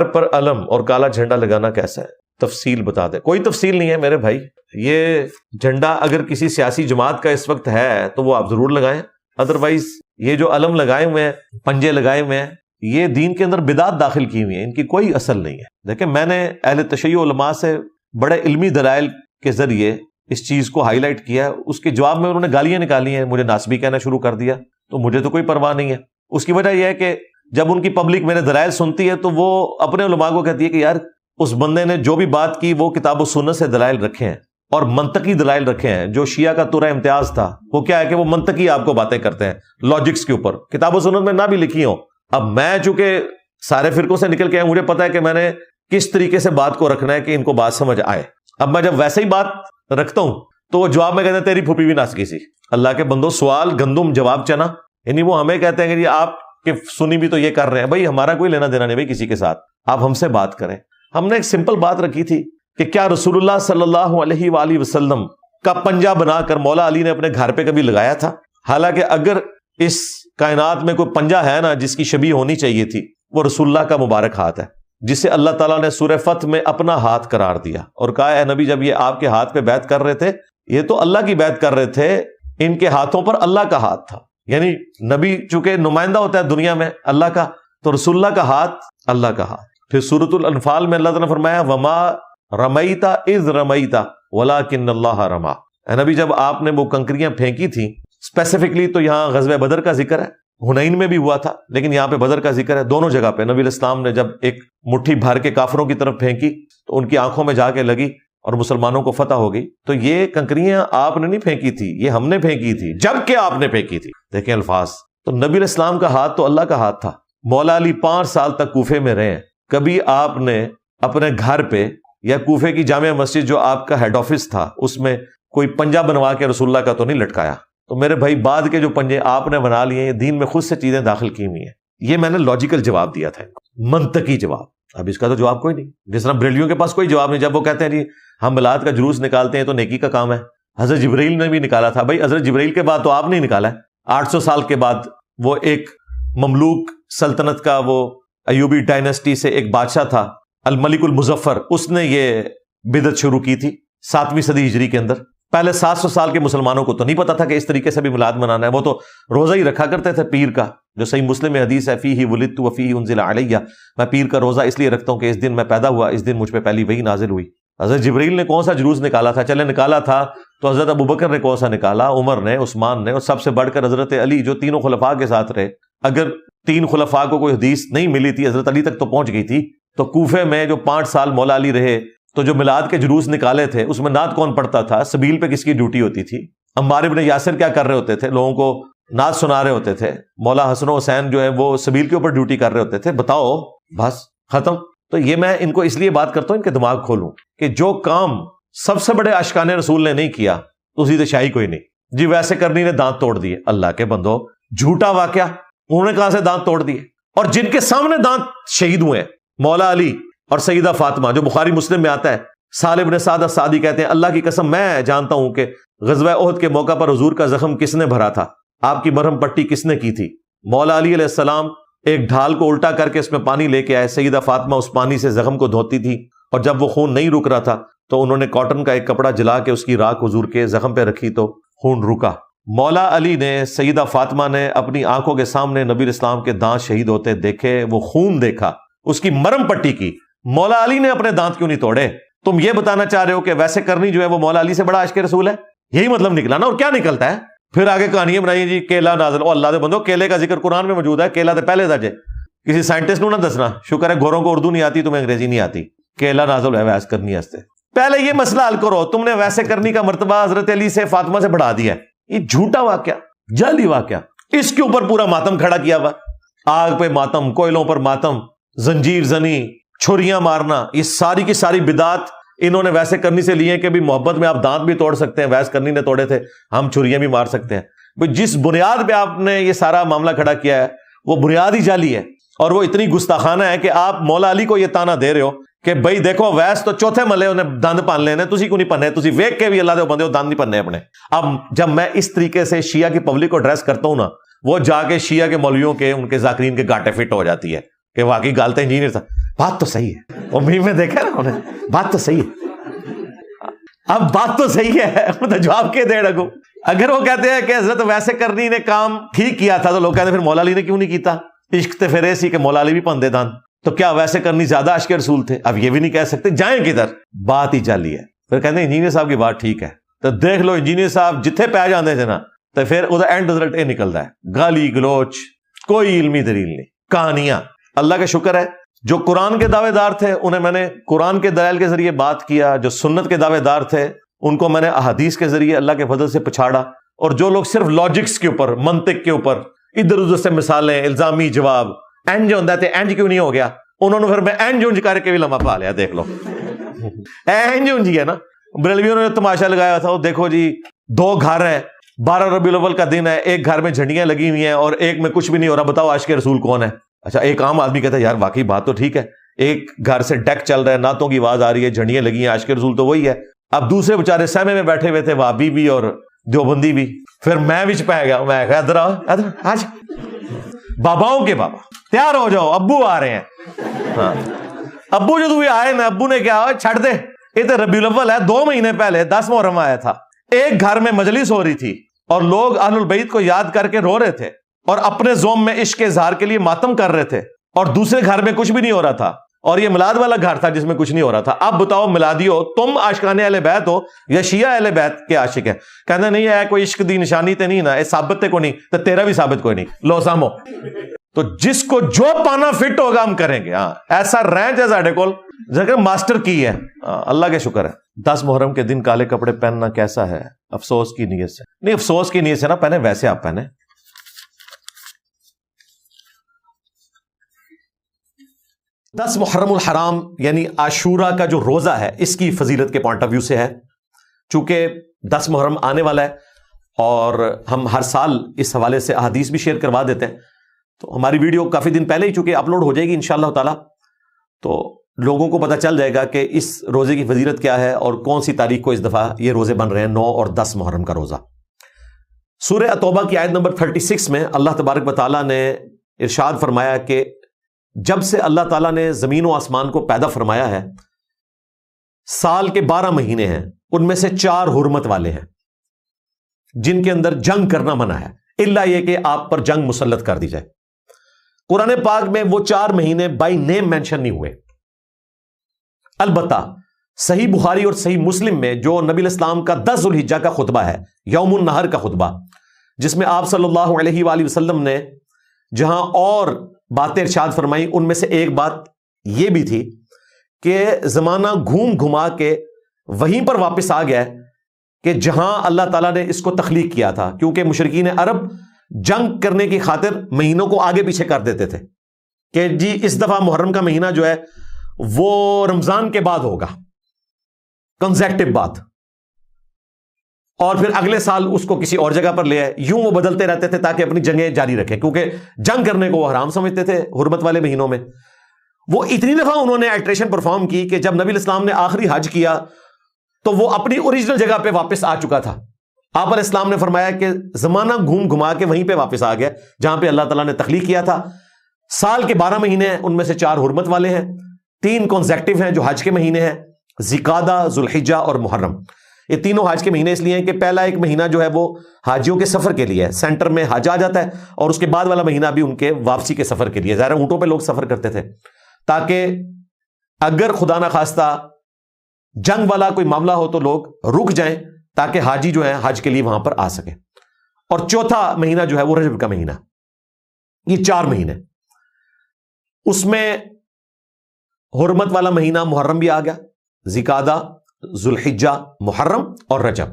پر علم اور کالا جھنڈا لگانا کیسا ہے؟ تفصیل بتا دیں۔ کوئی تفصیل نہیں ہے میرے بھائی، یہ جھنڈا اگر کسی سیاسی جماعت کا اس وقت ہے تو وہ آپ ضرور لگائیں، ادروائز یہ جو علم لگائے ہوئے ہیں، پنجے لگائے ہوئے ہیں، یہ دین کے اندر بدعت داخل کی ہوئی ہیں، ان کی کوئی اصل نہیں ہے۔ دیکھیں میں نے اہل تشیع علماء سے بڑے علمی دلائل کے ذریعے اس چیز کو ہائی لائٹ کیا، اس کے جواب میں انہوں نے گالیاں نکالی ہیں، مجھے ناسبی کہنا شروع کر دیا، تو مجھے تو کوئی پرواہ نہیں ہے۔ اس کی وجہ یہ ہے کہ جب ان کی پبلک میرے دلائل سنتی ہے تو وہ اپنے علماء کو کہتی ہے کہ یار اس بندے نے جو بھی بات کی وہ کتاب و سنت سے دلائل رکھے ہیں اور منطقی دلائل رکھے ہیں۔ جو شیعہ کا ترہ امتیاز تھا وہ کیا ہے کہ وہ منطقی آپ کو باتیں کرتے ہیں لاجکس کے اوپر، کتاب و سنت میں نہ بھی لکھی ہوں۔ اب میں چونکہ سارے فرقوں سے نکل کے آیا، مجھے پتا ہے کہ میں نے کس طریقے سے بات کو رکھنا ہے کہ ان کو بات سمجھ آئے۔ اب میں جب ویسے ہی بات رکھتا ہوں تو وہ جواب میں کہتے ہیں تیری پھوپھی بھی ناس گئی سی۔ اللہ کے بندو، سوال گندم جواب چنا، یعنی وہ ہمیں کہتے ہیں کہ جی آپ کہ سنی بھی تو یہ کر رہے ہیں۔ بھائی ہمارا کوئی لینا دینا نہیں بھائی کسی کے ساتھ، آپ ہم سے بات کریں۔ ہم نے ایک سمپل بات رکھی تھی کہ کیا رسول اللہ صلی اللہ علیہ وآلہ وسلم کا پنجہ بنا کر مولا علی نے اپنے گھر پہ کبھی لگایا تھا؟ حالانکہ اگر اس کائنات میں کوئی پنجہ ہے نا جس کی شبیہ ہونی چاہیے تھی، وہ رسول اللہ کا مبارک ہاتھ ہے، جسے اللہ تعالیٰ نے سورہ فتح میں اپنا ہاتھ قرار دیا اور کہا اے نبی جب یہ آپ کے ہاتھ پہ بیعت کر رہے تھے، یہ تو اللہ کی بیعت کر رہے تھے، ان کے ہاتھوں پر اللہ کا ہاتھ تھا۔ یعنی نبی چونکہ نمائندہ ہوتا ہے دنیا میں اللہ کا، تو رسول اللہ کا ہاتھ اللہ کا ہاتھ۔ پھر سورۃ الانفال میں اللہ تعالیٰ نے فرمایا وما رمیت اذ رمیت ولکن اللہ رما۔ اے نبی جب آپ نے وہ کنکریاں پھینکی تھیں، اسپیسیفکلی تو یہاں غزوہ بدر کا ذکر ہے، حنین میں بھی ہوا تھا لیکن یہاں پہ بدر کا ذکر ہے۔ دونوں جگہ پہ نبی علیہ السلام نے جب ایک مٹھی بھر کے کافروں کی طرف پھینکی تو ان کی آنکھوں میں جا کے لگی اور مسلمانوں کو فتح ہو گئی۔ تو یہ کنکریاں آپ نے نہیں پھینکی تھی، یہ ہم نے پھینکی تھی جبکہ آپ نے پھینکی تھی۔ دیکھیں الفاظ، تو نبی علیہ السلام کا ہاتھ تو اللہ کا ہاتھ تھا۔ مولا علی 5 سال تک کوفے میں رہے، کبھی آپ نے اپنے گھر پہ یا کوفے کی جامع مسجد جو آپ کا ہیڈ آفس تھا اس میں کوئی پنجہ بنوا کے رسول اللہ کا تو نہیں لٹکایا۔ تو میرے بھائی بعد کے جو پنجے آپ نے بنا لیے یہ دین میں خود سے چیزیں داخل کی ہوئی ہیں۔ یہ میں نے لاجیکل جواب دیا تھا، منطقی جواب۔ اب اس کا تو جواب کوئی نہیں، جس طرح بریلیوں کے پاس کوئی جواب نہیں جب وہ کہتے ہیں جی ہم میلاد کا جلوس نکالتے ہیں تو نیکی کا کام ہے۔ حضرت جبرائیل نے بھی نکالا تھا، بھائی حضرت جبرائیل کے بعد تو آپ نہیں نکالا ہے۔ 800 سال کے بعد وہ ایک مملوک سلطنت کا، وہ ایوبی ڈائنسٹی سے ایک بادشاہ تھا الملک المظفر، اس نے یہ بدعت شروع کی تھی 7ویں صدی ہجری کے اندر۔ پہلے 700 سال کے مسلمانوں کو تو نہیں پتا تھا کہ اس طریقے سے بھی میلاد منانا ہے، وہ تو روزہ ہی رکھا کرتے تھے پیر کا، جو صحیح مسلم میں حدیث ہے فیہ ولدت وفیہ انزل علیہ، میں پیر کا روزہ اس لیے رکھتا ہوں کہ اس دن میں پیدا ہوا، اس دن مجھ پہ پہلی وحی نازل ہوئی۔ حضرت جبرائیل نے کون سا جلوس نکالا تھا؟ چلے نکالا تھا تو حضرت ابوبکر نے کون سا نکالا، عمر نے، عثمان نے، اور سب سے بڑھ کر حضرت علی جو تینوں خلفاء کے ساتھ رہے۔ اگر 3 خلفاء کو کوئی حدیث نہیں ملی تھی، حضرت علی تک تو پہنچ گئی تھی۔ تو کوفے میں جو 5 سال مولا علی رہے تو جو میلاد کے جلوس نکالے تھے اس میں نعت کون پڑھتا تھا؟ سبیل پہ کس کی ڈیوٹی ہوتی تھی؟ عمار ابن یاسر کیا کر رہے ہوتے تھے؟ لوگوں کو نعت سنا رہے ہوتے تھے۔ مولا حسن و حسین جو ہے وہ سبیل کے اوپر ڈیوٹی کر رہے ہوتے تھے۔ بتاؤ، بس ختم۔ تو یہ میں ان کو اس لیے بات کرتا ہوں ان کے دماغ کھولوں کہ جو کام سب سے بڑے عاشقان رسول نے نہیں کیا تو اسی شاہی کوئی نہیں۔ جی ویسے کرنی نے دانت توڑ دیے، اللہ کے بندو جھوٹا واقعہ، انہوں نے کہاں سے دانت توڑ دیے؟ اور جن کے سامنے دانت شہید ہوئے ہیں مولا علی اور سیدہ فاطمہ، جو بخاری مسلم میں آتا ہے، سالم بن سعد السعدی کہتے ہیں اللہ کی قسم میں جانتا ہوں کہ غزوہ احد کے موقع پر حضور کا زخم کس نے بھرا تھا، آپ کی مرہم پٹی کس نے کی تھی؟ مولا علی علیہ السلام ایک ڈھال کو الٹا کر کے اس میں پانی لے کے آئے، سیدہ فاطمہ اس پانی سے زخم کو دھوتی تھی، اور جب وہ خون نہیں رک رہا تھا تو انہوں نے کاٹن کا ایک کپڑا جلا کے اس کی راکھ حضور کے زخم پہ رکھی تو خون رکا۔ مولا علی نے، سیدہ فاطمہ نے اپنی آنکھوں کے سامنے نبی اسلام کے دانت شہید ہوتے دیکھے، وہ خون دیکھا، اس کی مرہم پٹی کی۔ مولا علی نے اپنے دانت کیوں نہیں توڑے؟ تم یہ بتانا چاہ رہے ہو کہ ویسے کرنی جو ہے وہ مولا علی سے بڑا عاشق رسول ہے؟ یہی مطلب نکلا نا، اور کیا نکلتا ہے؟ پھر آگے کہانیاں بنائی جی کیلا نازل، او اللہ دے بندو کیلے کا ذکر قرآن میں موجود ہے، کیلا دے پہلے درجے، کسی سائنٹسٹ نو نہ دسنا، شکر ہے گوروں کو اردو نہیں آتی، تمہیں انگریزی نہیں آتی، کیلا نازل ہے ویسے کرنی ہے۔ پہلے یہ مسئلہ حل کرو، تم نے ویسے کرنی کا مرتبہ حضرت علی سے فاطمہ سے بڑھا دیا ہے۔ یہ جھوٹا واقعہ، جعلی واقعہ، اس کے اوپر پورا ماتم کھڑا کیا ہوا، آگ پہ ماتم، کوئلوں پر ماتم، زنجیر زنی، چھریاں مارنا، یہ ساری کی ساری بدعات انہوں نے ویسے کرنی سے لی ہے کہ بھی محبت میں آپ دانت بھی توڑ سکتے ہیں، ویس کرنی نے توڑے تھے، ہم چھریاں بھی مار سکتے ہیں۔ جس بنیاد پہ آپ نے یہ سارا معاملہ کھڑا کیا ہے وہ بنیاد ہی جعلی ہے، اور وہ اتنی گستاخانہ ہے کہ آپ مولا علی کو یہ تانا دے رہے ہو کہ بھائی دیکھو ویس تو چوتھے ملے انہیں دند پان لینے، تسی کو نہیں پننے، تسی ویک کے بھی اللہ دے بندے ہو دند نہیں پننے اپنے۔ اب جب میں اس طریقے سے شیعہ کی پبلک کو ڈریس کرتا ہوں نا، وہ جا کے شیعہ کے مولویوں کے، ان کے ذاکرین کے گاٹے فٹ ہو جاتی ہے کہ واقعی غلط انجینئر تھا۔ بات تو صحیح ہے، وہ میم میں دیکھا نا انہیں، بات تو صحیح ہے. اب بات تو صحیح ہے تو جواب کے دے رکھو. اگر وہ کہتے ہیں کہ حضرت ویسے کرنی نے کام ٹھیک کیا تھا تو لوگ کہتے ہیں پھر مولا علی نے کیوں نہیں کیتا؟ عشق تے پھر ایسی کہ مولا علی بھی پندے دان، تو کیا ویسے کرنی زیادہ عشق رسول تھے؟ اب یہ بھی نہیں کہہ سکتے، جائیں کدھر؟ بات ہی چلی ہے. پھر کہتے ہیں انجینئر صاحب کی بات ٹھیک ہے، تو دیکھ لو انجینئر صاحب جتھے پہ جاندے تھے نا، تو پھر وہ اینڈ رزلٹ یہ نکلتا ہے گالی گلوچ، کوئی علمی دلیل نہیں، کہانیاں. اللہ کا شکر ہے جو قرآن کے دعوے دار تھے انہیں میں نے قرآن کے دلائل کے ذریعے بات کیا، جو سنت کے دعوے دار تھے ان کو میں نے احادیث کے ذریعے اللہ کے فضل سے پچھاڑا، اور جو لوگ صرف لاجکس کے اوپر، منطق کے اوپر ادھر ادھر سے مثالیں، الزامی جواب، اینج ہوتا ہے اینج کیوں نہیں ہو گیا، انہوں نے پھر میں اینج اونج کر کے بھی لمحہ پا لیا. دیکھ لو اینج اونج ہے نا. بریلویوں نے تماشا لگایا تھا، وہ دیکھو جی 2 گھر ہیں، 12 ربیع الاول کا دن ہے، ایک گھر میں جھنڈیاں لگی ہوئی ہیں اور ایک میں کچھ بھی نہیں ہو رہا، بتاؤ عاشق رسول کون ہے؟ اچھا ایک عام آدمی کہتا ہے یار واقعی بات تو ٹھیک ہے، ایک گھر سے ڈیک چل رہا ہے، نعتوں کی آواز آ رہی ہے، جھنڈیاں لگی ہیں، عاشق رسول تو وہی ہے. اب دوسرے بےچارے سہمے میں بیٹھے ہوئے تھے، وہابی بھی اور دیوبندی بھی. پھر میں وچ پہ گیا، میں کہا ادھر آؤ، ادھر آج باباؤں کے بابا تیار ہو جاؤ، ابو آ رہے ہیں. ہاں ابو جدو بھی آئے نا، ابو نے کیا چھڑ دے، یہ تو ربیع الاول ہے، 2 مہینے پہلے 10 محرم آیا تھا، ایک گھر میں مجلس ہو رہی تھی اور لوگ اہل البیت کو یاد کر کے رو رہے تھے اور اپنے زوم میں عشق کے اظہار کے لیے ماتم کر رہے تھے، اور دوسرے گھر میں کچھ بھی نہیں ہو رہا تھا، اور یہ میلاد والا گھر تھا جس میں کچھ نہیں ہو رہا تھا. اب بتاؤ میلادیو، تم عاشقان اہل بیت ہو یا شیعہ اہل بیت کے عاشق ہیں؟ کہنا نہیں ہے کوئی عشق دی نشانی تے نہیں نا، یہ ثابت تے کوئی نہیں، تو تیرا بھی ثابت کوئی نہیں، لو سامو. تو جس کو جو پانا فٹ ہوگا ہم کریں گے. ہاں ایسا رینچ ہے ساڈے کول جگہ ماسٹر کی ہے. اللہ کے شکر ہے. 10 محرم کے دن کالے کپڑے پہننا کیسا ہے؟ افسوس کی نیت سے نہیں، افسوس کی نیت سے نہ پہنے، ویسے آپ پہنے. 10 محرم الحرام یعنی عاشورہ کا جو روزہ ہے، اس کی فضیلت کے پوائنٹ آف ویو سے ہے. چونکہ 10 محرم آنے والا ہے اور ہم ہر سال اس حوالے سے احادیث بھی شیئر کروا دیتے ہیں، تو ہماری ویڈیو کافی دن پہلے ہی چونکہ اپلوڈ ہو جائے گی انشاءاللہ تعالی، تو لوگوں کو پتہ چل جائے گا کہ اس روزے کی فضیلت کیا ہے اور کون سی تاریخ کو اس دفعہ یہ روزے بن رہے ہیں، 9 اور 10 محرم کا روزہ. سورہ توبہ کی آیت نمبر 36 میں اللہ تبارک و تعالیٰ نے ارشاد فرمایا کہ جب سے اللہ تعالیٰ نے زمین و آسمان کو پیدا فرمایا ہے، سال کے 12 مہینے ہیں، ان میں سے 4 حرمت والے ہیں جن کے اندر جنگ کرنا منع ہے، الا یہ کہ آپ پر جنگ مسلط کر دی جائے. قرآن پاک میں وہ 4 مہینے بائی نیم مینشن نہیں ہوئے. البتہ صحیح بخاری اور صحیح مسلم میں جو نبی الاسلام کا 10 ذو الحجہ کا خطبہ ہے، یوم النہر کا خطبہ، جس میں آپ صلی اللہ علیہ وآلہ وسلم نے جہاں اور باتیں ارشاد فرمائی، ان میں سے ایک بات یہ بھی تھی کہ زمانہ گھوم گھما کے وہیں پر واپس آ گیا ہے کہ جہاں اللہ تعالیٰ نے اس کو تخلیق کیا تھا، کیونکہ مشرکین عرب جنگ کرنے کی خاطر مہینوں کو آگے پیچھے کر دیتے تھے کہ جی اس دفعہ محرم کا مہینہ جو ہے وہ رمضان کے بعد ہوگا، کنزیکٹو بعد، اور پھر اگلے سال اس کو کسی اور جگہ پر لے آئے. یوں وہ بدلتے رہتے تھے تاکہ اپنی جنگیں جاری رکھیں، کیونکہ جنگ کرنے کو وہ حرام سمجھتے تھے حرمت والے مہینوں میں. وہ اتنی دفعہ انہوں نے الٹریشن پرفارم کی کہ جب نبی الاسلام نے آخری حج کیا تو وہ اپنی اوریجنل جگہ پہ واپس آ چکا تھا. آپ علیہ السلام نے فرمایا کہ زمانہ گھوم گھما کے وہیں پہ واپس آ گیا جہاں پہ اللہ تعالیٰ نے تخلیق کیا تھا. سال کے 12 مہینے ہیں، ان میں سے 4 حرمت والے ہیں، 3 کنزیکٹو ہیں جو حج کے مہینے ہیں، ذوالقعدہ، ذوالحجہ اور محرم. یہ تینوں حج کے مہینے اس لیے ہیں کہ پہلا ایک مہینہ جو ہے وہ حاجیوں کے سفر کے لیے ہے، سینٹر میں حج آ جاتا ہے، اور اس کے بعد والا مہینہ بھی ان کے واپسی کے سفر کے لیے. ظاہر اونٹوں پہ لوگ سفر کرتے تھے تاکہ اگر خدا نہ خواستہ جنگ والا کوئی معاملہ ہو تو لوگ رک جائیں تاکہ حاجی جو ہے حج کے لیے وہاں پر آ سکے. اور چوتھا مہینہ جو ہے وہ رجب کا مہینہ. یہ 4 مہینے، اس میں حرمت والا مہینہ محرم بھی آ گیا، ذوالقعدہ، ذوالحجہ، محرم اور رجب.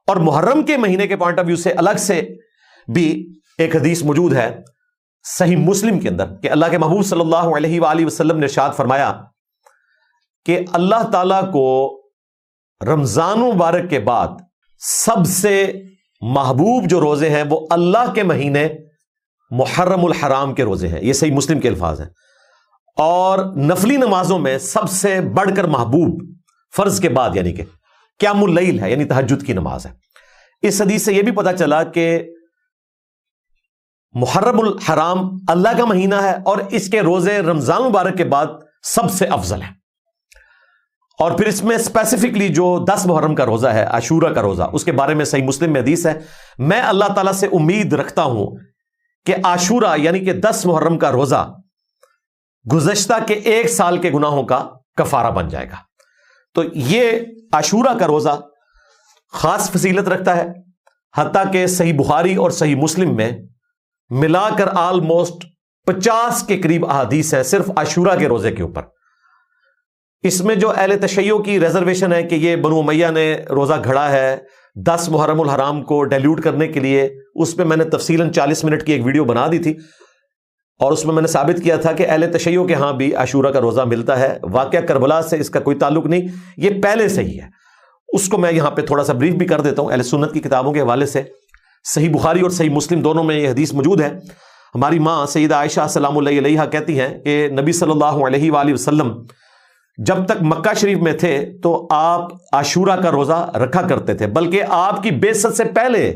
اور محرم کے مہینے کے پوائنٹ آف ویو سے الگ سے بھی ایک حدیث موجود ہے صحیح مسلم کے اندر کہ اللہ کے محبوب صلی اللہ علیہ وآلہ وسلم نے ارشاد فرمایا کہ اللہ تعالیٰ کو رمضان مبارک کے بعد سب سے محبوب جو روزے ہیں وہ اللہ کے مہینے محرم الحرام کے روزے ہیں. یہ صحیح مسلم کے الفاظ ہیں. اور نفلی نمازوں میں سب سے بڑھ کر محبوب فرض کے بعد یعنی کہ قیام اللیل ہے، یعنی تہجد کی نماز ہے. اس حدیث سے یہ بھی پتہ چلا کہ محرم الحرام اللہ کا مہینہ ہے اور اس کے روزے رمضان مبارک کے بعد سب سے افضل ہے. اور پھر اس میں اسپیسیفکلی جو 10 محرم کا روزہ ہے، عاشورہ کا روزہ، اس کے بارے میں صحیح مسلم میں حدیث ہے، میں اللہ تعالیٰ سے امید رکھتا ہوں کہ عاشورہ یعنی کہ 10 محرم کا روزہ گزشتہ کے 1 سال کے گناہوں کا کفارہ بن جائے گا. تو یہ عاشورہ کا روزہ خاص فضیلت رکھتا ہے، حتیٰ کہ صحیح بخاری اور صحیح مسلم میں ملا کر آلموسٹ 50 کے قریب احادیث ہے صرف عاشورہ کے روزے کے اوپر. اس میں جو اہل تشیع کی ریزرویشن ہے کہ یہ بنو امیہ نے روزہ گھڑا ہے 10 محرم الحرام کو ڈیلیوٹ کرنے کے لیے، اس پہ میں نے تفصیلاً 40 منٹ کی ایک ویڈیو بنا دی تھی اور اس میں میں نے ثابت کیا تھا کہ اہل تشیع کے ہاں بھی عاشورہ کا روزہ ملتا ہے. واقعہ کربلا سے اس کا کوئی تعلق نہیں، یہ پہلے سے ہی ہے. اس کو میں یہاں پہ تھوڑا سا بریف بھی کر دیتا ہوں. اہل سنت کی کتابوں کے حوالے سے صحیح بخاری اور صحیح مسلم دونوں میں یہ حدیث موجود ہے. ہماری ماں سیدہ عائشہ سلام اللہ علیہا کہتی ہیں کہ نبی صلی اللہ علیہ وآلہ وسلم جب تک مکہ شریف میں تھے تو آپ عاشورہ کا روزہ رکھا کرتے تھے، بلکہ آپ کی بعثت سے پہلے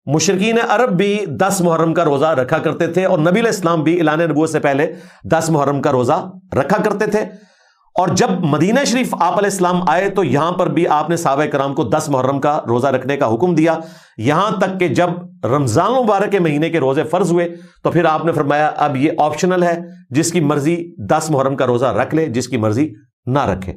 مشرکین عرب بھی 10 محرم کا روزہ رکھا کرتے تھے اور نبی علیہ السلام بھی اعلان نبوت سے پہلے 10 محرم کا روزہ رکھا کرتے تھے. اور جب مدینہ شریف آپ علیہ السلام آئے تو یہاں پر بھی آپ نے صحابہ کرام کو 10 محرم کا روزہ رکھنے کا حکم دیا، یہاں تک کہ جب رمضان مبارک کے مہینے کے روزے فرض ہوئے تو پھر آپ نے فرمایا اب یہ آپشنل ہے، جس کی مرضی 10 محرم کا روزہ رکھ لے، جس کی مرضی نہ رکھے.